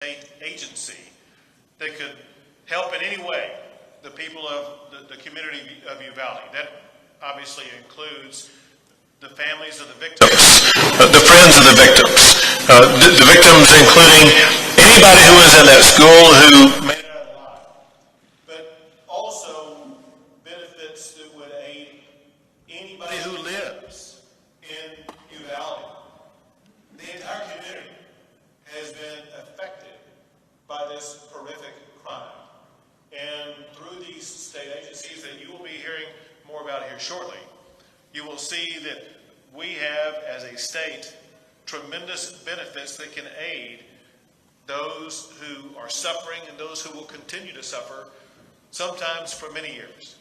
state agency that could help in any way the people of the community of Uvalde. That obviously includes the families of the victims, the friends of the victims, the victims including anybody who was in that school who made it out alive, but also benefits that would aid anybody who lives in Uvalde. The entire community has been affected by this horrific crime. And through these state agencies that you will be hearing more about here shortly, you will see that we have, as a state, tremendous benefits that can aid those who are suffering and those who will continue to suffer, sometimes for many years.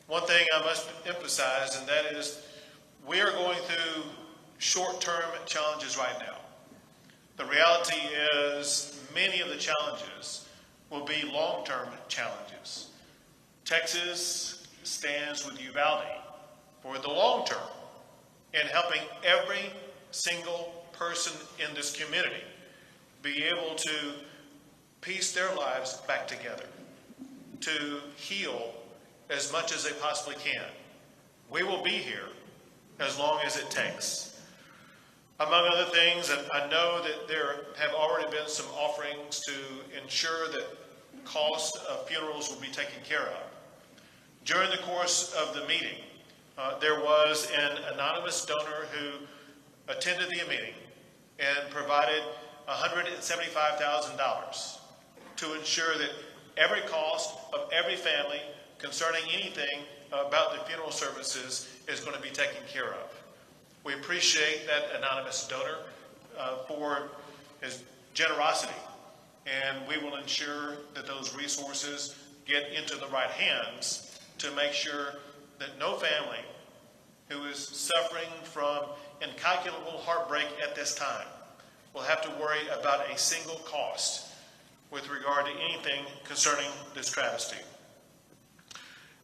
One thing I must emphasize, and that is we are going through short-term challenges right now. The reality is many of the challenges will be long-term challenges. Texas stands with Uvalde for the long term in helping every single person in this community be able to piece their lives back together, to heal as much as they possibly can. We will be here as long as it takes. Among other things, I know that there have already been some offerings to ensure that cost of funerals will be taken care of. During the course of the meeting, there was an anonymous donor who attended the meeting and provided $175,000 to ensure that every cost of every family concerning anything about the funeral services is going to be taken care of. We appreciate that anonymous donor for his generosity, and we will ensure that those resources get into the right hands to make sure that no family who is suffering from incalculable heartbreak at this time will have to worry about a single cost with regard to anything concerning this travesty.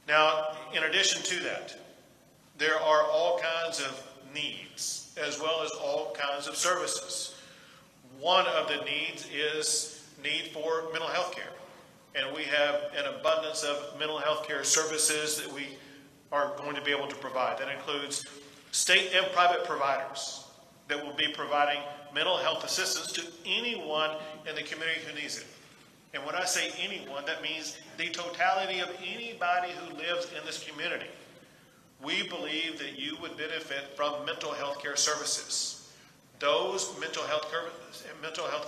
Now, in addition to that, there are all kinds of needs as well as all kinds of services. One of the needs is need for mental health care. And we have an abundance of mental health care services that we are going to be able to provide. That includes state and private providers that will be providing mental health assistance to anyone in the community who needs it. And when I say anyone, that means the totality of anybody who lives in this community. We believe that you would benefit from mental health care services. Those mental health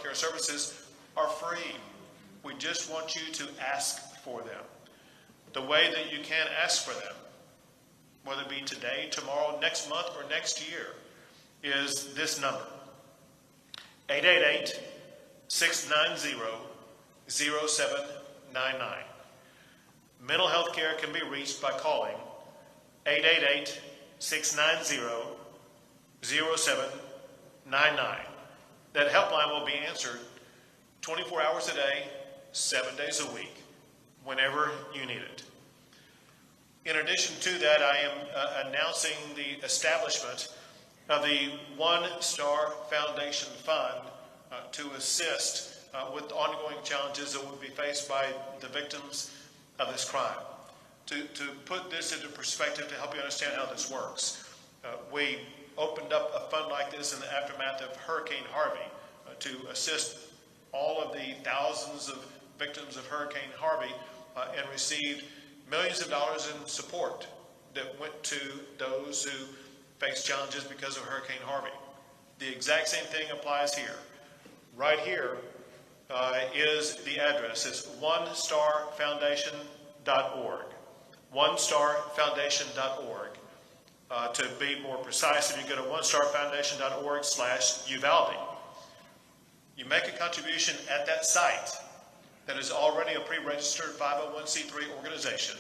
care services are free. We just want you to ask for them. The way that you can ask for them, whether it be today, tomorrow, next month, or next year, is this number: 888-690-0799. Mental health care can be reached by calling 888-690-0799. That helpline will be answered 24 hours a day, 7 days a week, whenever you need it. In addition to that, I am announcing the establishment of the One Star Foundation Fund to assist with ongoing challenges that will be faced by the victims of this crime. To put this into perspective, to help you understand how this works, we opened up a fund like this in the aftermath of Hurricane Harvey to assist all of the thousands of victims of Hurricane Harvey and received millions of dollars in support that went to those who faced challenges because of Hurricane Harvey. The exact same thing applies here. Right here is the address. It's onestarfoundation.org. onestarfoundation.org. To be more precise, if you go to onestarfoundation.org/Uvalde, you make a contribution at that site that is already a pre-registered 501c3 organization.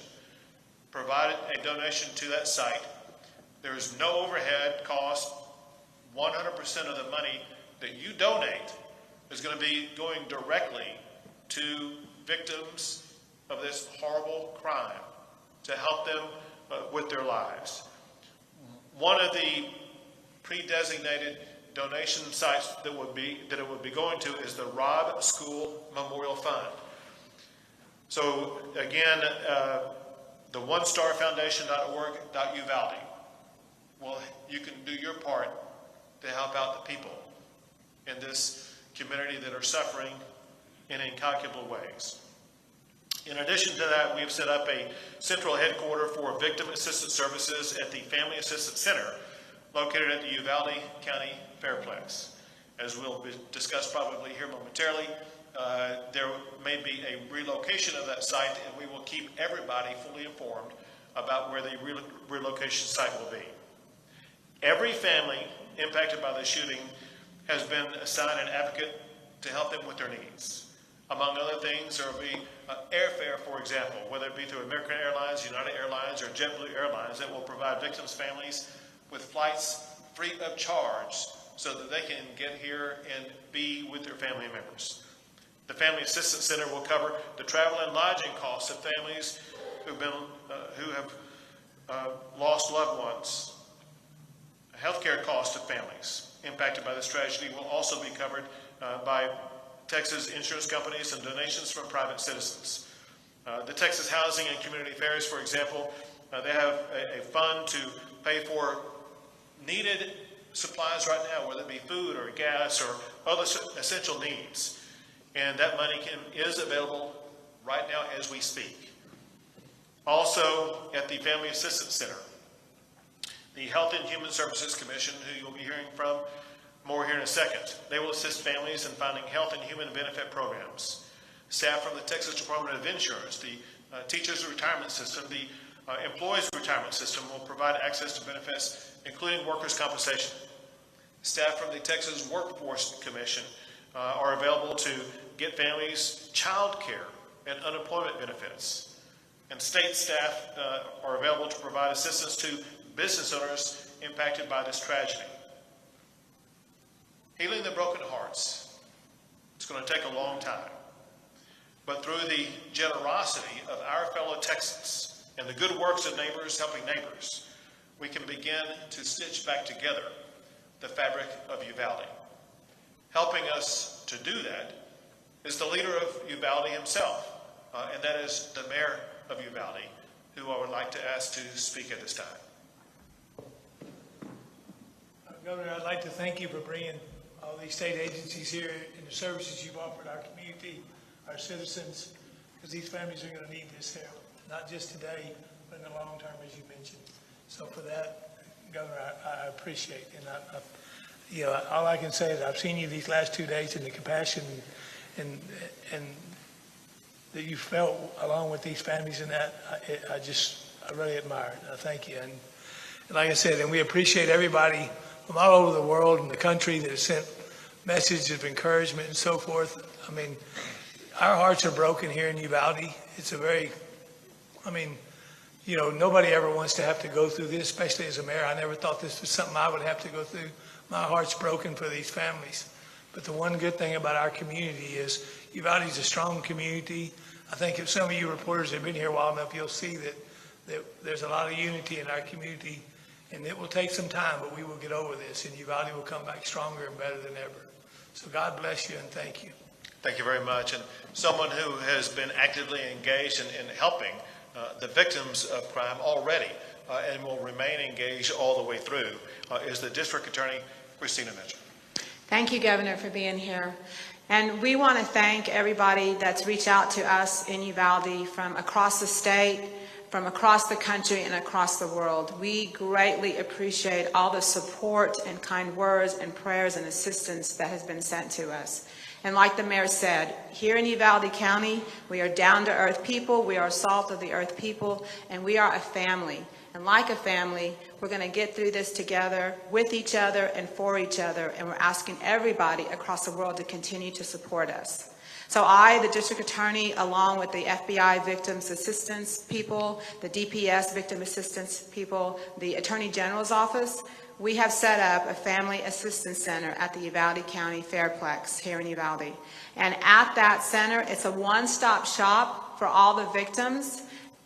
Provide a donation to that site. There is no overhead cost. 100% of the money that you donate is going to be going directly to victims of this horrible crime to help them with their lives. One of the pre-designated donation sites that it would be going to is the Robb School Memorial Fund. So again, the onestarfoundation.org.uvalde. Well, you can do your part to help out the people in this community that are suffering in incalculable ways. In addition to that, we have set up a central headquarters for Victim Assistance Services at the Family Assistance Center, located at the Uvalde County Fairplex. As we'll discuss probably here momentarily, there may be a relocation of that site, and we will keep everybody fully informed about where the relocation site will be. Every family impacted by the shooting has been assigned an advocate to help them with their needs. Among other things, there will be airfare, for example, whether it be through American Airlines, United Airlines, or JetBlue Airlines, that will provide victims' families with flights free of charge so that they can get here and be with their family members. The Family Assistance Center will cover the travel and lodging costs of families who have lost loved ones. Healthcare costs of families impacted by this tragedy will also be covered by Texas insurance companies and donations from private citizens. The Texas Housing and Community Affairs, for example, they have a fund to pay for needed supplies right now, whether it be food or gas or other essential needs. And that money is available right now as we speak. Also, at the Family Assistance Center, the Health and Human Services Commission, who you'll be hearing from more here in a second, they will assist families in finding health and human benefit programs. Staff from the Texas Department of Insurance, the Teachers Retirement System, the Employees Retirement System will provide access to benefits, including workers' compensation. Staff from the Texas Workforce Commission are available to get families child care and unemployment benefits. And state staff are available to provide assistance to business owners impacted by this tragedy. Healing the broken hearts, it's going to take a long time. But through the generosity of our fellow Texans and the good works of neighbors helping neighbors, we can begin to stitch back together the fabric of Uvalde. Helping us to do that is the leader of Uvalde himself, and that is the mayor of Uvalde, who I would like to ask to speak at this time. Governor, I'd like to thank you for bringing all these state agencies here and the services you've offered our community, our citizens, because these families are going to need this help, not just today, but in the long term, as you mentioned. So for that, Governor, I appreciate it. And all I can say is I've seen you these last 2 days, and the compassion and that you felt along with these families, and that I really admire it. I thank you. And like I said, and we appreciate everybody from all over the world and the country that has sent messages of encouragement and so forth. I mean, our hearts are broken here in Uvalde. It's a very, nobody ever wants to have to go through this, especially as a mayor. I never thought this was something I would have to go through. My heart's broken for these families. But the one good thing about our community is Uvalde is a strong community. I think if some of you reporters have been here a while enough, you'll see that there's a lot of unity in our community. And it will take some time, but we will get over this, and Uvalde will come back stronger and better than ever. So God bless you, and thank you. Thank you very much. And someone who has been actively engaged in helping the victims of crime already and will remain engaged all the way through is the District Attorney, Christina Mitchell. Thank you, Governor, for being here. And we want to thank everybody that's reached out to us in Uvalde from across the state, from across the country, and across the world. We greatly appreciate all the support and kind words and prayers and assistance that has been sent to us. And like the mayor said, here in Uvalde County, we are down-to-earth people, we are salt of the earth people, and we are a family. And like a family, we're going to get through this together with each other and for each other, and we're asking everybody across the world to continue to support us. So I, the District Attorney, along with the FBI Victims Assistance people, the DPS Victim Assistance people, the Attorney General's Office, we have set up a Family Assistance Center at the Uvalde County Fairplex here in Uvalde. And at that center, it's a one-stop shop for all the victims.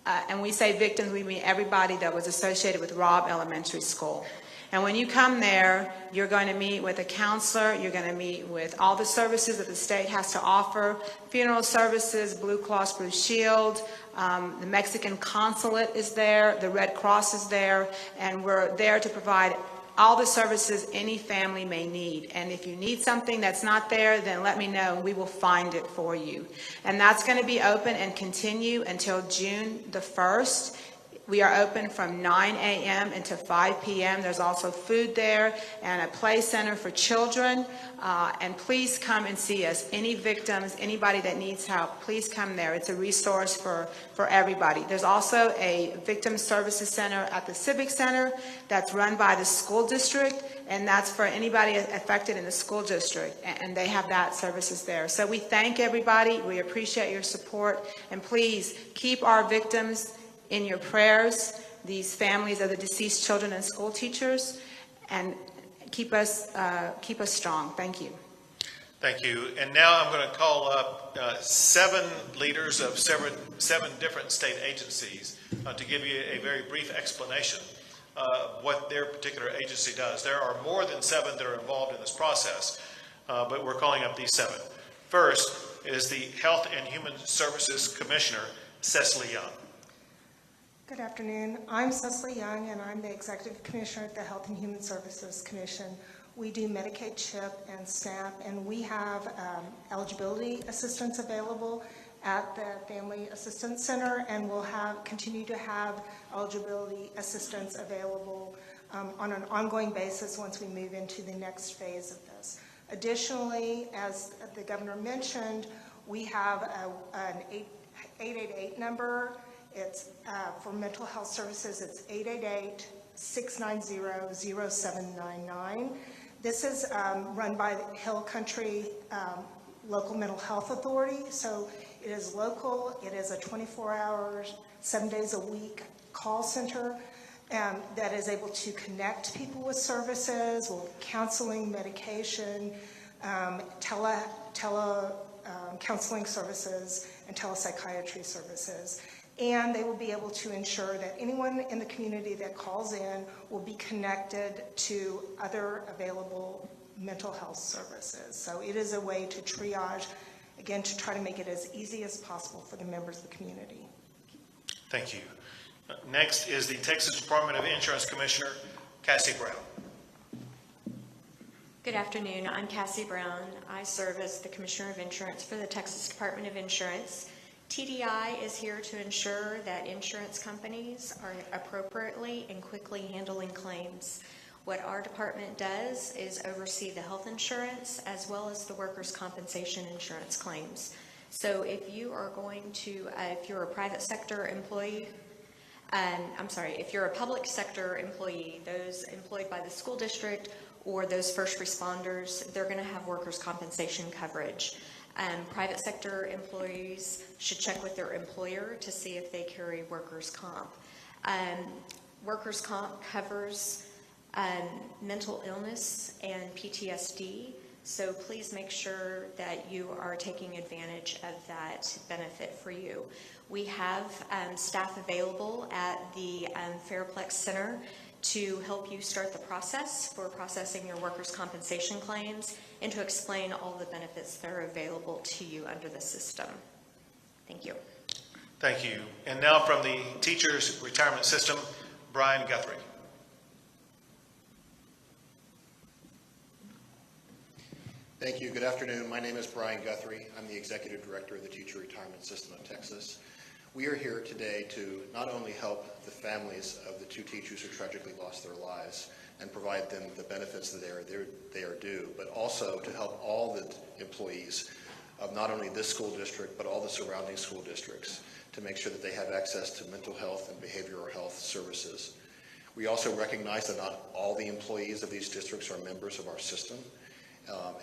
And we say victims, we mean everybody that was associated with Robb Elementary School. And when you come there, you're going to meet with a counselor, you're going to meet with all the services that the state has to offer, funeral services, Blue Cross Blue Shield, the Mexican consulate is there, the Red Cross is there, and we're there to provide all the services any family may need. And if you need something that's not there, then let me know. We will find it for you. And that's going to be open and continue until June the 1st. We are open from 9 a.m. until 5 p.m. There's also food there and a play center for children. And please come and see us. Any victims, anybody that needs help, please come there. It's a resource for everybody. There's also a victim services center at the Civic Center that's run by the school district, and that's for anybody affected in the school district, and they have that services there. So we thank everybody. We appreciate your support, and please keep our victims in your prayers, these families of the deceased children and school teachers, and keep us strong. Thank you. Thank you. And now I'm going to call up 7 leaders of seven different state agencies to give you a very brief explanation of what their particular agency does. There are more than 7 that are involved in this process, but we're calling up these 7. First is the Health and Human Services Commissioner, Cecily Young. Good afternoon. I'm Cecily Young, and I'm the Executive Commissioner at the Health and Human Services Commission. We do Medicaid, CHIP, and SNAP, and we have eligibility assistance available at the Family Assistance Center, and we'll continue to have eligibility assistance available on an ongoing basis once we move into the next phase of this. Additionally, as the governor mentioned, we have an 888 number. It's for mental health services. It's 888-690-0799. This is run by the Hill Country Local Mental Health Authority. So it is local. It is a 24 hours, 7 days a week call center that is able to connect people with services, with counseling, medication, counseling services, and telepsychiatry services. And they will be able to ensure that anyone in the community that calls in will be connected to other available mental health services. So it is a way to triage, again, to try to make it as easy as possible for the members of the community. Thank you. Next is the Texas Department of Insurance Commissioner, Cassie Brown. Good afternoon. I'm Cassie Brown. I serve as the Commissioner of Insurance for the Texas Department of Insurance. TDI is here to ensure that insurance companies are appropriately and quickly handling claims. What our department does is oversee the health insurance as well as the workers' compensation insurance claims. So if you are going to, if you're a private sector employee, if you're a public sector employee, those employed by the school district or those first responders, they're going to have workers' compensation coverage. Private sector employees should check with their employer to see if they carry workers' comp. Workers' comp covers mental illness and PTSD, so please make sure that you are taking advantage of that benefit for you. We have staff available at the Fairplex Center to help you start the process for processing your workers' compensation claims and to explain all the benefits that are available to you under the system. Thank you. Thank you. And now from the Teachers Retirement System, Brian Guthrie. Thank you. Good afternoon. My name is Brian Guthrie. I'm the Executive Director of the Teacher Retirement System of Texas. We are here today to not only help the families of the 2 teachers who tragically lost their lives and provide them the benefits that they are due, but also to help all the employees of not only this school district, but all the surrounding school districts to make sure that they have access to mental health and behavioral health services. We also recognize that not all the employees of these districts are members of our system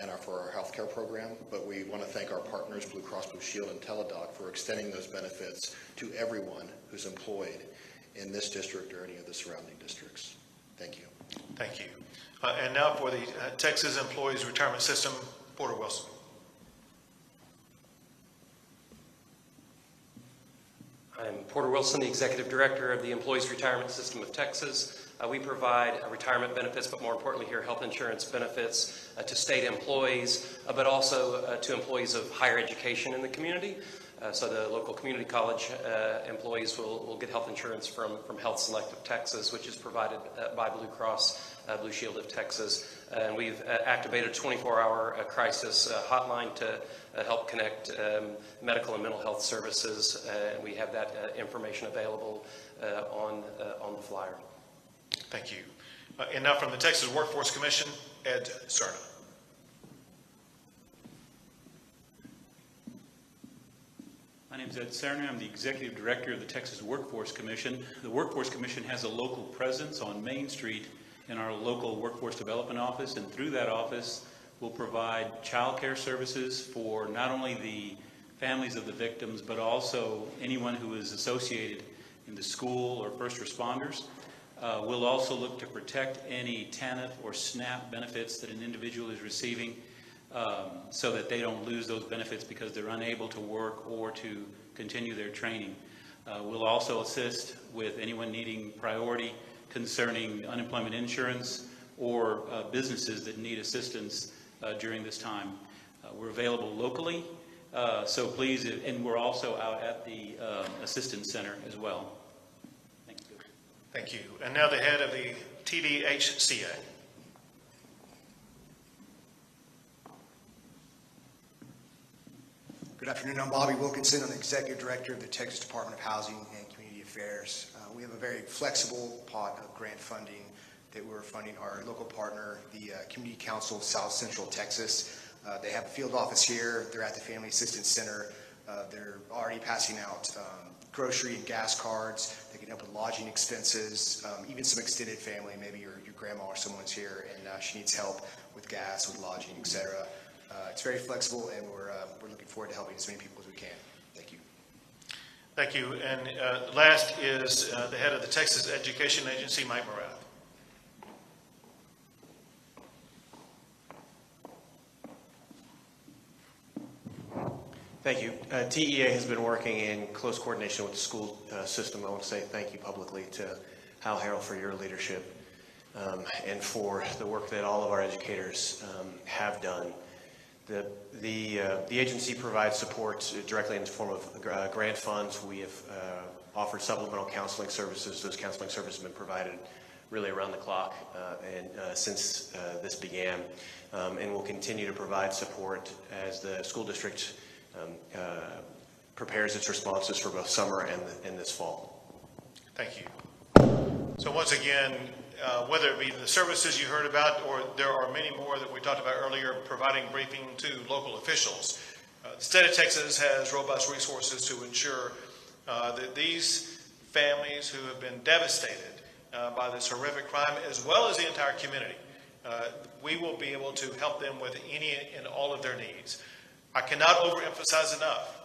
and are for our healthcare program, but we want to thank our partners, Blue Cross Blue Shield and Teladoc, for extending those benefits to everyone who's employed in this district or any of the surrounding districts. Thank you. Thank you. And now for the Texas Employees Retirement System, Porter Wilson. I'm Porter Wilson, the Executive Director of the Employees Retirement System of Texas. We provide retirement benefits, but more importantly here, health insurance benefits to state employees, but also to employees of higher education in the community. So the local community college employees will get health insurance from Health Select of Texas, which is provided by Blue Cross Blue Shield of Texas. And we've activated a 24-hour crisis hotline to help connect medical and mental health services. And we have that information available on the flyer. Thank you. And now from the Texas Workforce Commission, Ed Cerna. My name is Ed Cerna. I'm the Executive Director of the Texas Workforce Commission. The Workforce Commission has a local presence on Main Street in our local Workforce Development Office, and through that office we'll provide child care services for not only the families of the victims, but also anyone who is associated in the school or first responders. We'll also look to protect any TANF or SNAP benefits that an individual is receiving, so that they don't lose those benefits because they're unable to work or to continue their training. We'll also assist with anyone needing priority concerning unemployment insurance or businesses that need assistance during this time. We're available locally, so please, and we're also out at the Assistance Center as well. Thank you. Thank you. And now the head of the TDHCA. Good afternoon. I'm Bobby Wilkinson. I'm the Executive Director of the Texas Department of Housing and Community Affairs. We have a very flexible pot of grant funding that we're funding our local partner, the Community Council of South Central Texas. They have a field office here. They're at the Family Assistance Center. They're already passing out grocery and gas cards. They can help with lodging expenses, even some extended family. Maybe your grandma or someone's here and she needs help with gas, with lodging, etc. It's very flexible, and we're looking forward to helping as many people as we can. Thank you. Thank you. And last is the head of the Texas Education Agency, Mike Morath. Thank you. TEA has been working in close coordination with the school system. I want to say thank you publicly to Hal Harrell for your leadership and for the work that all of our educators have done. The agency provides support directly in the form of grant funds. We have offered supplemental counseling services. Those counseling services have been provided really around the clock since this began, and will continue to provide support as the school district prepares its responses for both summer and this fall. Thank you. So once again, whether it be the services you heard about, or there are many more that we talked about earlier, providing briefing to local officials. The state of Texas has robust resources to ensure that these families who have been devastated by this horrific crime, as well as the entire community, we will be able to help them with any and all of their needs. I cannot overemphasize enough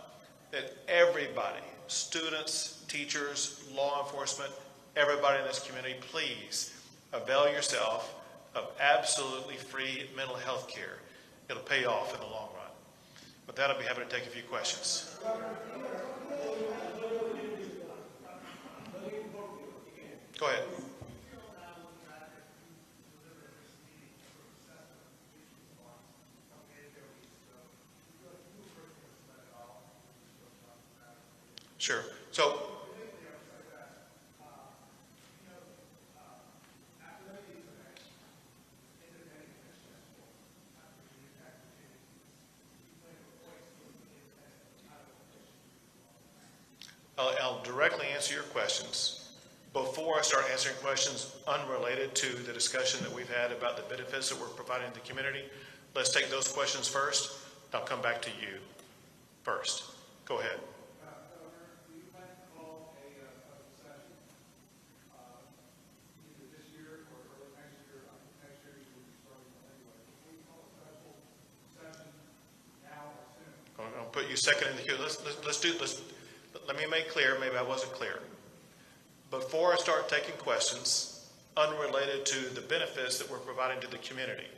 that everybody, students, teachers, law enforcement, everybody in this community, please avail yourself of absolutely free mental health care. It'll pay off in the long run. With that, I'll be happy to take a few questions. Go ahead. Sure. So, I'll directly answer your questions. Before I start answering questions unrelated to the discussion that we've had about the benefits that we're providing to the community, let's take those questions first. I'll come back to you first. Go ahead. I'll put you second in the queue. Let me make clear, maybe I wasn't clear. Before I start taking questions unrelated to the benefits that we're providing to the community,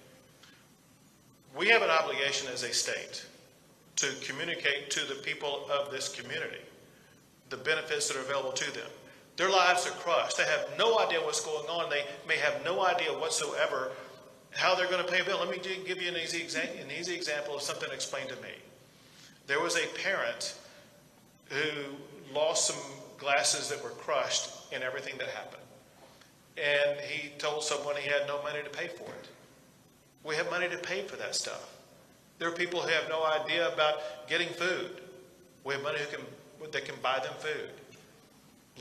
we have an obligation as a state to communicate to the people of this community the benefits that are available to them. Their lives are crushed. They have no idea what's going on. They may have no idea whatsoever how they're going to pay a bill. Let me give you an easy example of something explained to me. There was a parent who lost some glasses that were crushed in everything that happened. And he told someone he had no money to pay for it. We have money to pay for that stuff. There are people who have no idea about getting food. We have money that can buy them food.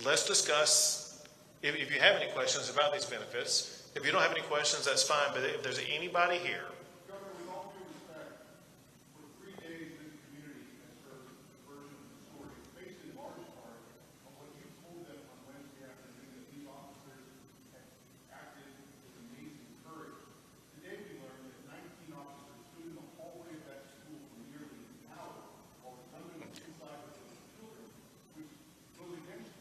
Let's discuss, if you have any questions about these benefits. If you don't have any questions, that's fine. But if there's anybody here. Governor, with all due respect, for 3 days this community has heard the version of the story, based in large part on what you told them on Wednesday afternoon, that these officers had acted with amazing courage. Today we learned that 19 officers stood in the hallway of that school for nearly an hour while attending inside of those children, which goes against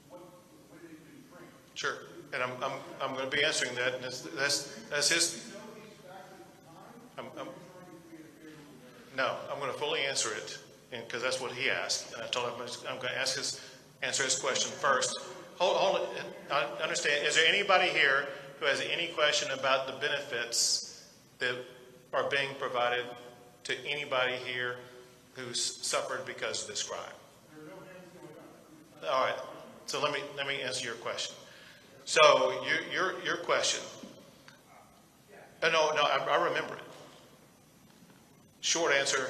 what the way they've been trained. Sure. And I'm going to be answering that. And that's his. No, I'm going to fully answer it because that's what he asked. And I told him I'm going to answer his question first. Hold it. I understand. Is there anybody here who has any question about the benefits that are being provided to anybody here who's suffered because of this crime? All right. So let me answer your question. So your question. No, I remember it. Short answer,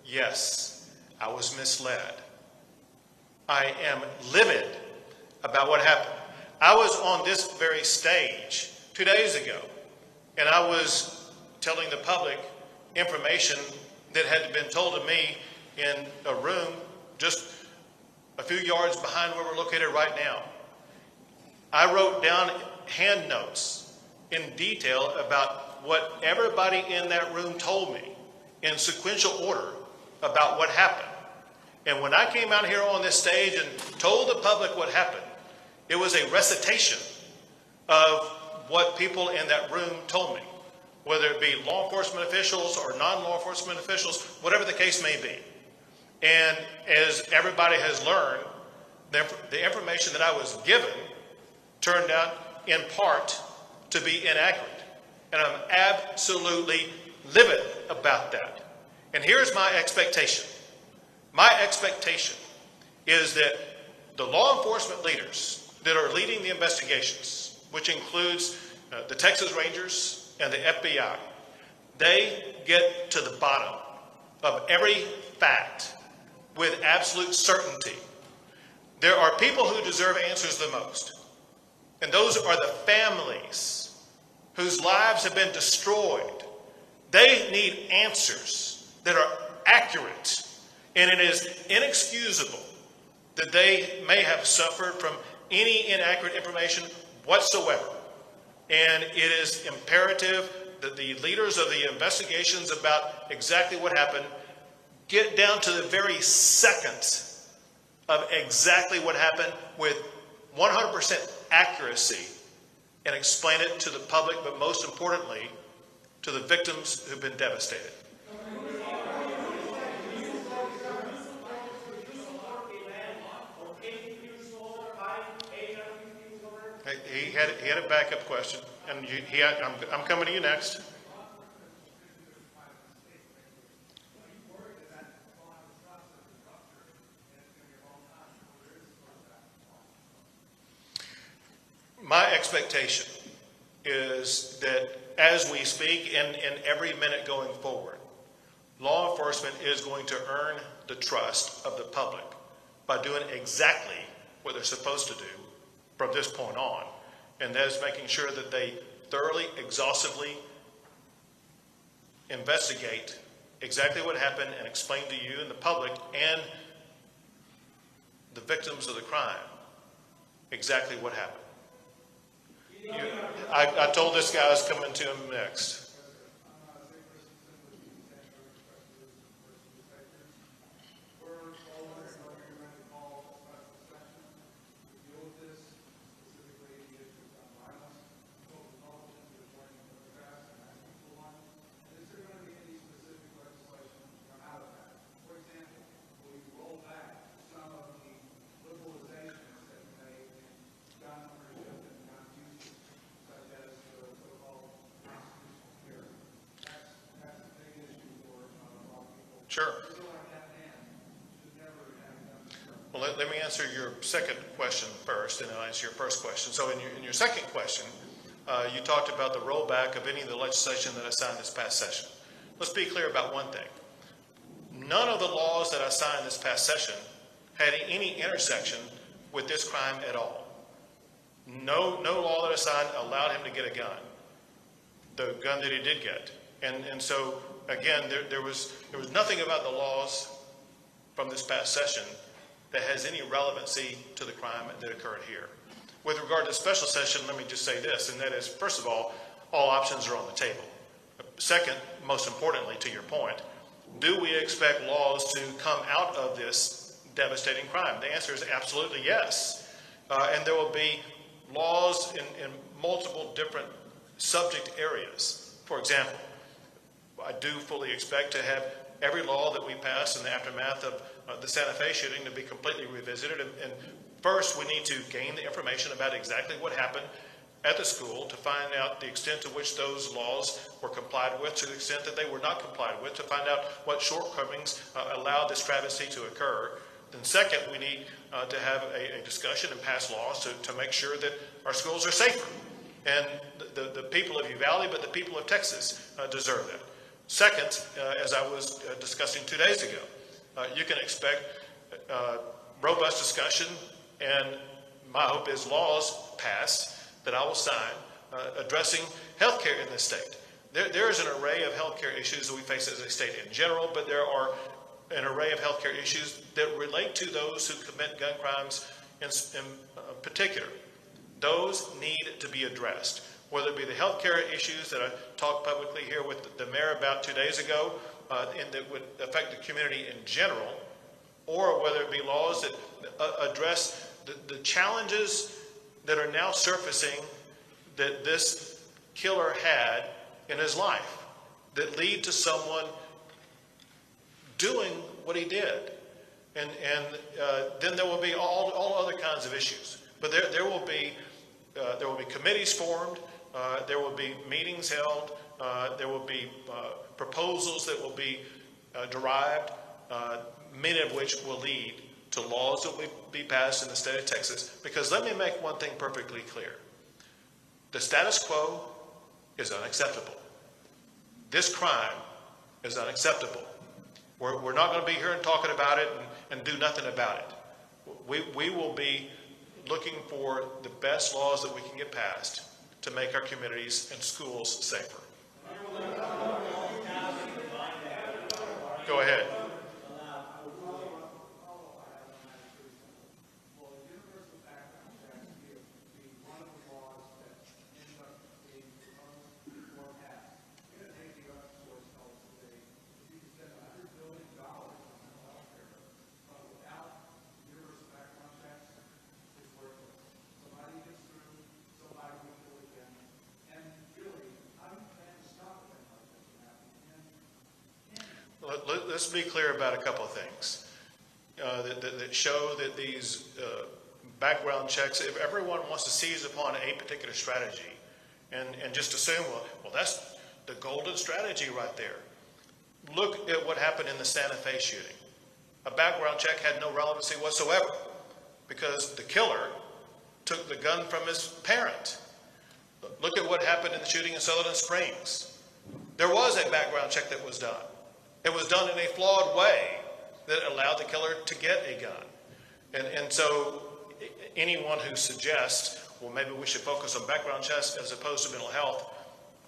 yes, I was misled. I am livid about what happened. I was on this very stage 2 days ago, and I was telling the public information that had been told to me in a room just a few yards behind where we're located right now. I wrote down hand notes in detail about what everybody in that room told me in sequential order about what happened. And when I came out here on this stage and told the public what happened, it was a recitation of what people in that room told me, whether it be law enforcement officials or non-law enforcement officials, whatever the case may be. And as everybody has learned, the information that I was given turned out in part to be inaccurate. And I'm absolutely livid about that. And here's my expectation. My expectation is that the law enforcement leaders that are leading the investigations, which includes the Texas Rangers and the FBI, they get to the bottom of every fact with absolute certainty. There are people who deserve answers the most. And those are the families whose lives have been destroyed. They need answers that are accurate. And it is inexcusable that they may have suffered from any inaccurate information whatsoever. And it is imperative that the leaders of the investigations about exactly what happened get down to the very second of exactly what happened with 100% accuracy and explain it to the public, but most importantly, to the victims who've been devastated. He had a backup question, and I'm coming to you next. My expectation is that as we speak and in every minute going forward, law enforcement is going to earn the trust of the public by doing exactly what they're supposed to do from this point on, and that is making sure that they thoroughly, exhaustively investigate exactly what happened and explain to you and the public and the victims of the crime exactly what happened. I told this guy I was coming to him next. Sure. Well, let me answer your second question first, and I'll answer your first question. So in your second question, you talked about the rollback of any of the legislation that I signed this past session. Let's be clear about one thing. None of the laws that I signed this past session had any intersection with this crime at all. No law that I signed allowed him to get a gun, the gun that he did get. And so, again, there was nothing about the laws from this past session that has any relevancy to the crime that occurred here. With regard to the special session, let me just say this, and that is, first of all options are on the table. Second, most importantly, to your point, do we expect laws to come out of this devastating crime? The answer is absolutely yes. And there will be laws in multiple different subject areas. For example, I do fully expect to have every law that we pass in the aftermath of the Santa Fe shooting to be completely revisited. And first, we need to gain the information about exactly what happened at the school to find out the extent to which those laws were complied with, to the extent that they were not complied with, to find out what shortcomings allowed this travesty to occur. Then second, we need to have a discussion and pass laws to make sure that our schools are safer. And the people of Uvalde, but the people of Texas deserve that. Second, as I was discussing 2 days ago, you can expect robust discussion, and my hope is laws passed that I will sign addressing healthcare in this state. There is an array of healthcare issues that we face as a state in general, but there are an array of healthcare issues that relate to those who commit gun crimes in particular. Those need to be addressed, whether it be the healthcare issues that I talked publicly here with the mayor about 2 days ago, and that would affect the community in general, or whether it be laws that address the challenges that are now surfacing that this killer had in his life that lead to someone doing what he did. And then there will be all other kinds of issues. But there will be committees formed, there will be meetings held, there will be proposals that will be derived, many of which will lead to laws that will be passed in the state of Texas. Because let me make one thing perfectly clear. The status quo is unacceptable. This crime is unacceptable. We're not going to be here and talking about it and do nothing about it. We will be looking for the best laws that we can get passed to make our communities and schools safer. Go ahead. Let's be clear about a couple of things that show that these background checks, if everyone wants to seize upon a particular strategy and just assume, well, that's the golden strategy right there. Look at what happened in the Santa Fe shooting. A background check had no relevancy whatsoever because the killer took the gun from his parent. Look at what happened in the shooting in Sutherland Springs. There was a background check that was done. It was done in a flawed way that allowed the killer to get a gun. And so anyone who suggests, well, maybe we should focus on background checks as opposed to mental health,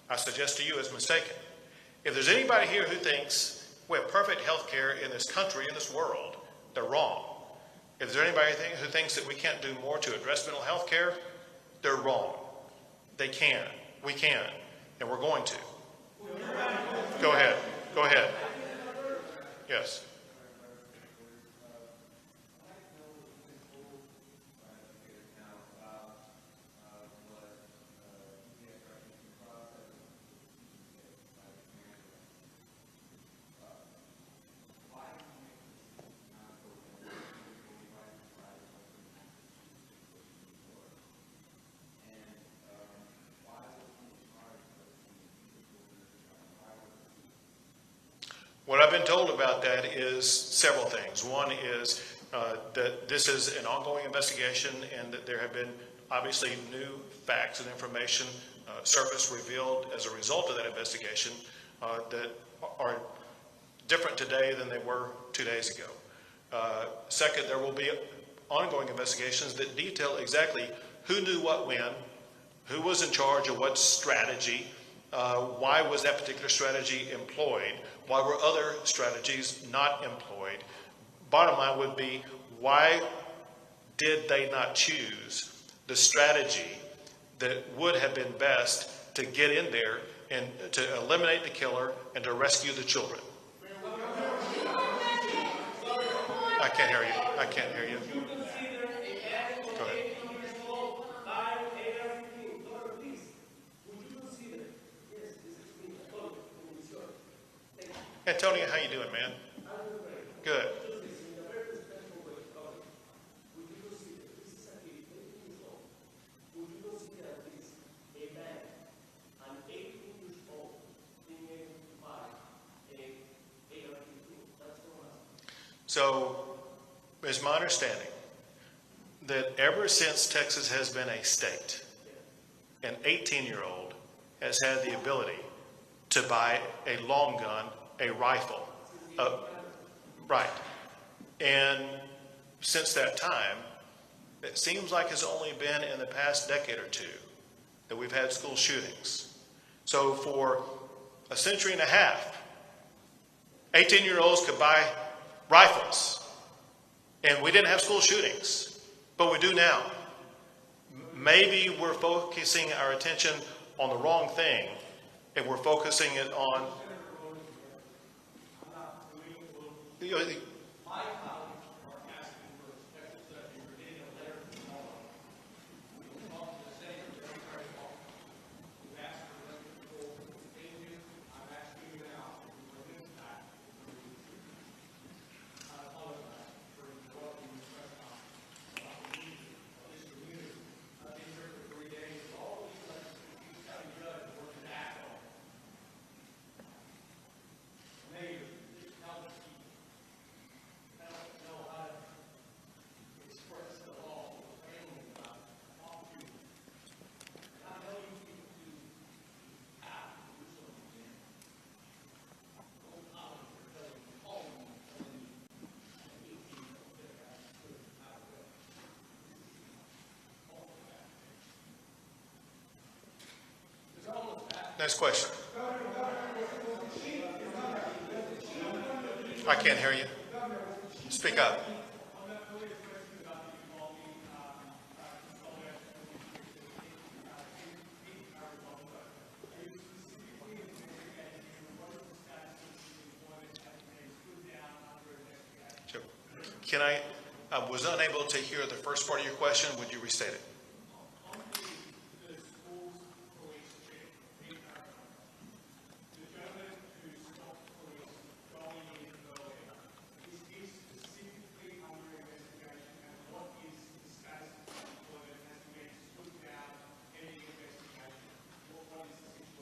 I suggest to you is mistaken. If there's anybody here who thinks we have perfect health care in this country, in this world, they're wrong. If there's anybody who thinks that we can't do more to address mental health care, they're wrong. They can. We can. And we're going to. Go ahead. Go ahead. Yes. What I've been told about that is several things. One is that this is an ongoing investigation and that there have been obviously new facts and information surfaced, revealed as a result of that investigation that are different today than they were 2 days ago. Second, there will be ongoing investigations that detail exactly who knew what when, who was in charge of what strategy, why was that particular strategy employed, why were other strategies not employed. Bottom line would be, why did they not choose the strategy that would have been best to get in there and to eliminate the killer and to rescue the children? I can't hear you. I can't hear you. Go ahead. Antonio, how you doing, man? Good. So, it's my understanding that ever since Texas has been a state, an 18-year-old has had the ability to buy a long gun, a rifle. Right. And since that time, it seems like it's only been in the past decade or two that we've had school shootings. So for a century and a half, 18-year-olds could buy rifles, and we didn't have school shootings, but we do now. Maybe we're focusing our attention on the wrong thing, and we're focusing it on Next question. I can't hear you. Speak up. Can I was unable to hear the first part of your question. Would you restate it?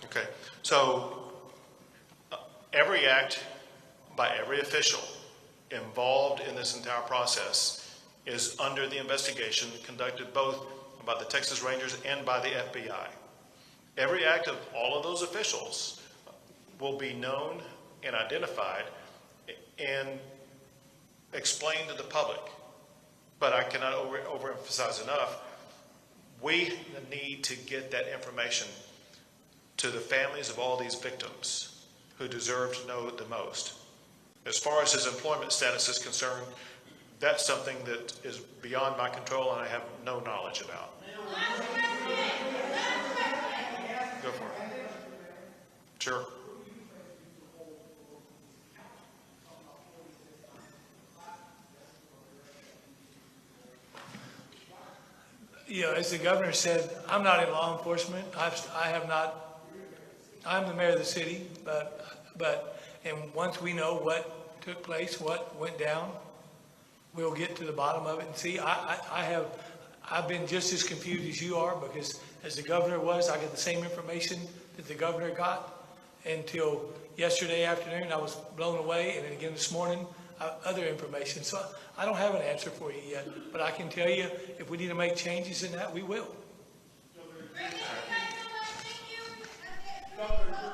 Okay, so every act by every official involved in this entire process is under the investigation conducted both by the Texas Rangers and by the FBI. Every act of all of those officials will be known and identified and explained to the public. But I cannot overemphasize enough, we need to get that information to the families of all these victims who deserve to know it the most. As far as his employment status is concerned, that's something that is beyond my control and I have no knowledge about. Go for it. Sure. You know, as the governor said, I'm not in law enforcement. I have not. I'm the mayor of the city, and once we know what took place, what went down, we'll get to the bottom of it and see. I've been just as confused as you are, because as the governor was, I got the same information that the governor got until yesterday afternoon, I was blown away, and then again this morning, other information. So I don't have an answer for you yet, but I can tell you, if we need to make changes in that, we will. Governor,